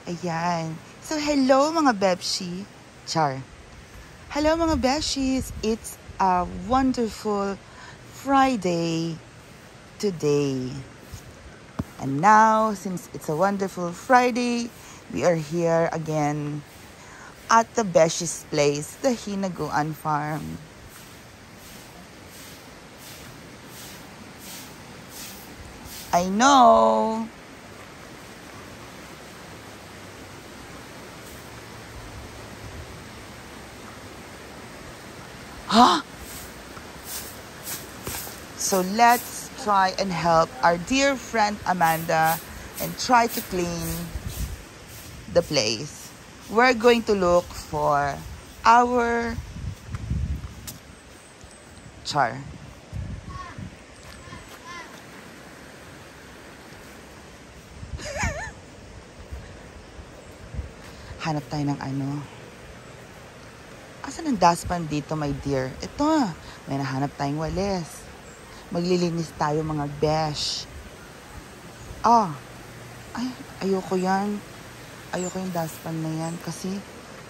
Ayan. So, hello mga Bebshi. Char. Hello mga Bebshis. It's a wonderful Friday today. And now, since it's a wonderful Friday, we are here again at the Beshis place, the Hinaguan Farm. I know. Huh? So let's try and help our dear friend Amanda and try to clean the place. We're going to look for our char. Hanap tayo ng ano. Asan ang dustpan dito, my dear? Ito, may nahanap tayong walis. Maglilinis tayo mga besh. Ay, ayoko yan. Ayoko yung dustpan na yan kasi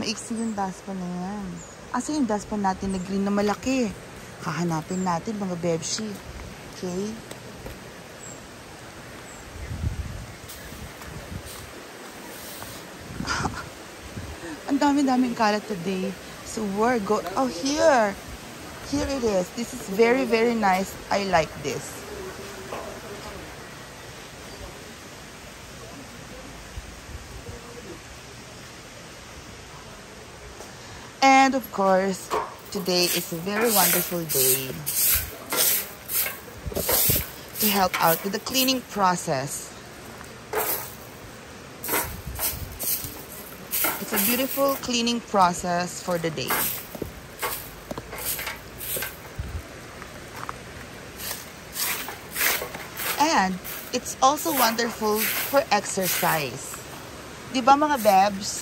maiksi yung dustpan na yan. Asa yung dustpan natin na green na malaki? Hahanapin natin mga bebshi. Okay? Ang dami-daming kalat today. So we're here. Here it is. This is very, very nice. I like this. And of course, today is a very wonderful day to help out with the cleaning process. It's a beautiful cleaning process for the day. And it's also wonderful for exercise. Di ba mga bebs?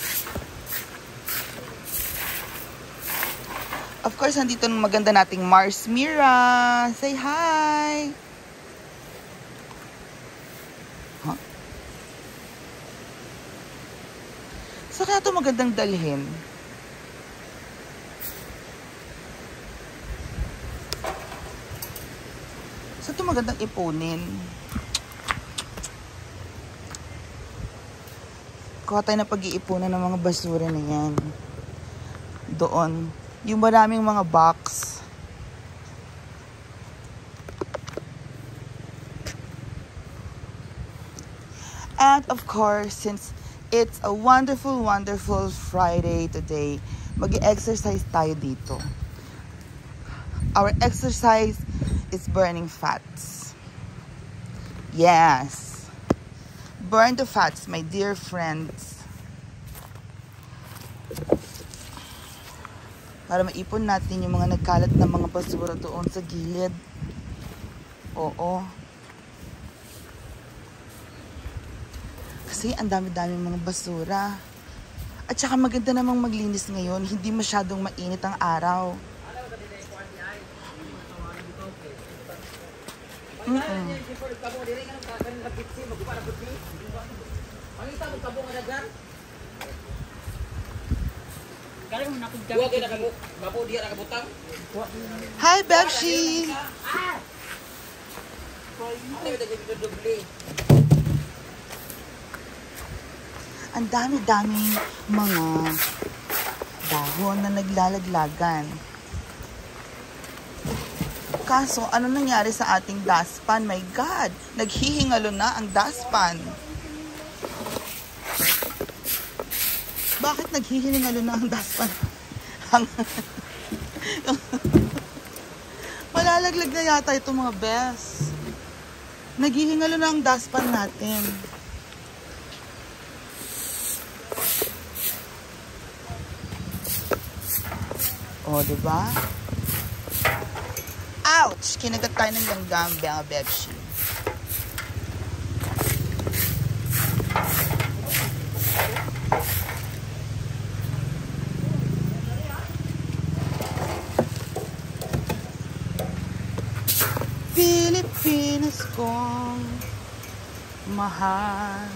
Of course, nandito ng maganda nating Mars Mira. Say hi! Huh? So, kaya ito magandang dalhin. So, ito magandang ipunin. Kuha tayo na pag-iipunan ng mga basura na yan. Doon. Yung maraming mga box. And of course, since it's a wonderful, wonderful Friday today, mag-exercise tayo dito. Our exercise is burning fats. Yes. Burn the fats, my dear friends. Para maipon natin yung mga nagkalat na mga basura doon sa gilid. Oo. Kasi ang dami-dami mga basura. At saka maganda namang maglinis ngayon. Hindi masyadong mainit ang araw. Hi, Bebshi! Ang dami-daming mga dahon na naglalaglagan. Kaso, ano nangyari sa ating dustpan? My God! Naghihingalo na ang dustpan. Bakit naghihingalo na ang dustpan? Malalaglag na yata itong mga bes. Naghihingalo na ang dustpan natin. O, diba? Ouch! Kinagat tayo ng langgam, mga bebshi. Pilipinas kong mahal.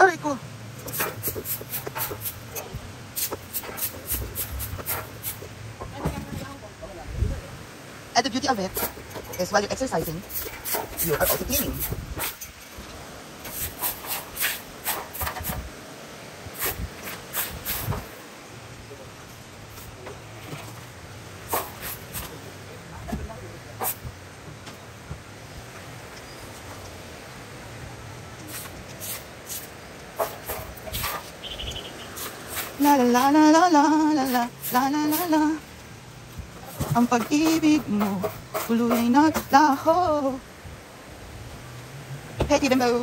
Aray ko. And the beauty of it is while you're exercising, you are also cleaning. La la la la la la la la la la la. Ang pag-ibig mo tuloy naglaho. Hey, Tibimbo.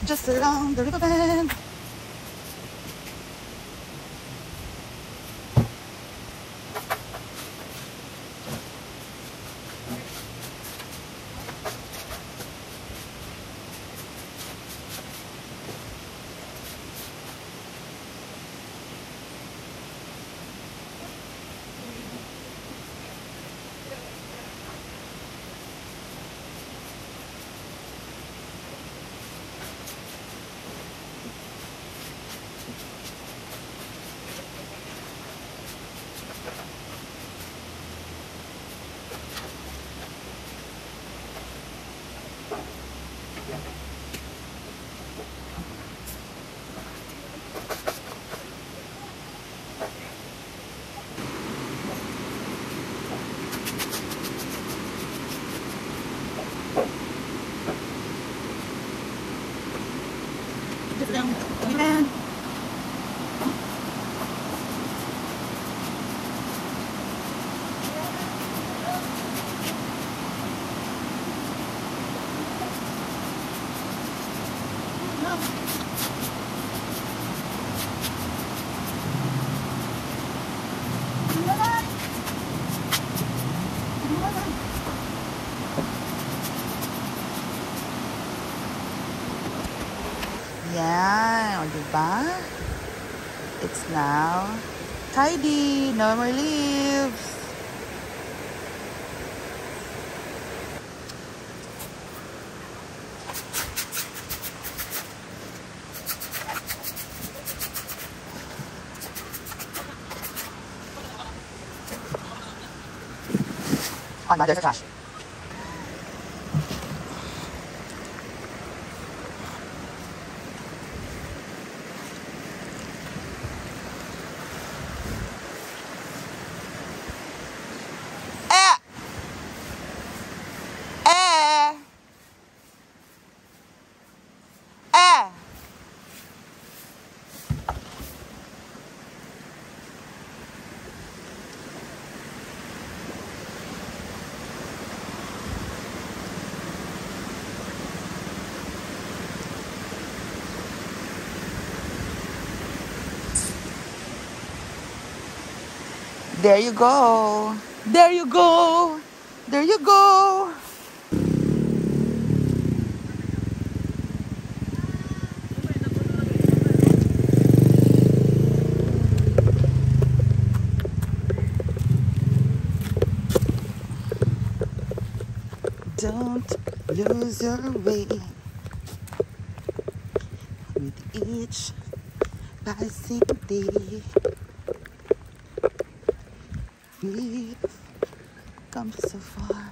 Just along the river bend. Just down. Amen. Yan, o diba? It's now tidy, no more leaves. Oh, now there's a trash. There you go. There you go. There you go. Don't lose your way with each passing day. We've come so far.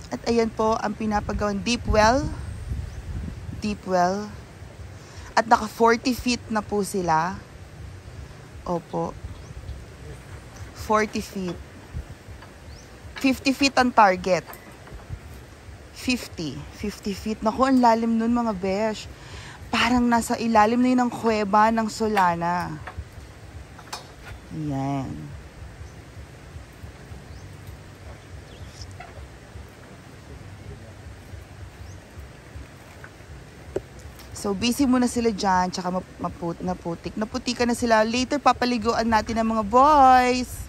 At ayan po ang pinapagawang deep well. Deep well. At naka 40 feet na po sila. Opo. 40 feet. 50 feet ang target. 50 feet. Naku, ang lalim nun mga besh. Parang nasa ilalim na yun ng kuweba ng Solana. Yan. So, busy muna sila dyan. Tsaka naputik. Naputikan na sila. Later, papaliguan natin ang mga boys.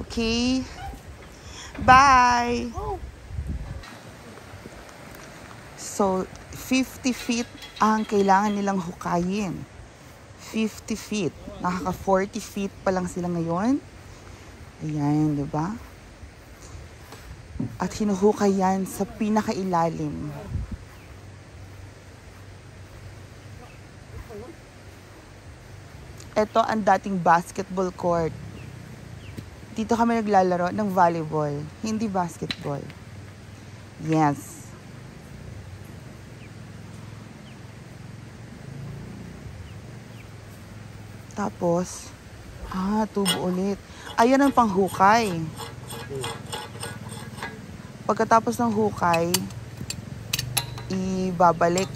Okay? Bye! So, 50 feet ang kailangan nilang hukayin. 50 feet. Nakaka 40 feet pa lang sila ngayon. Ayan, diba? At hinuhukay yan sa pinakailalim. Ito ang dating basketball court. Dito kami naglalaro ng volleyball, hindi basketball. Yes. Tapos, tubo ulit. Ayan ang panghukay. Pagkatapos ng hukay, ibabalik.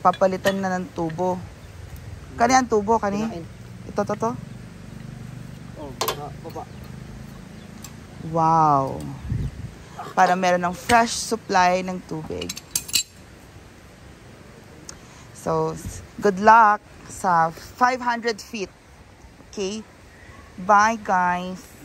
Papalitan na ng tubo. Kani ang tubo, kani? Ito. Baba. Wow. Para meron ng fresh supply ng tubig. So, good luck sa 500 feet. Okay? Bye, guys.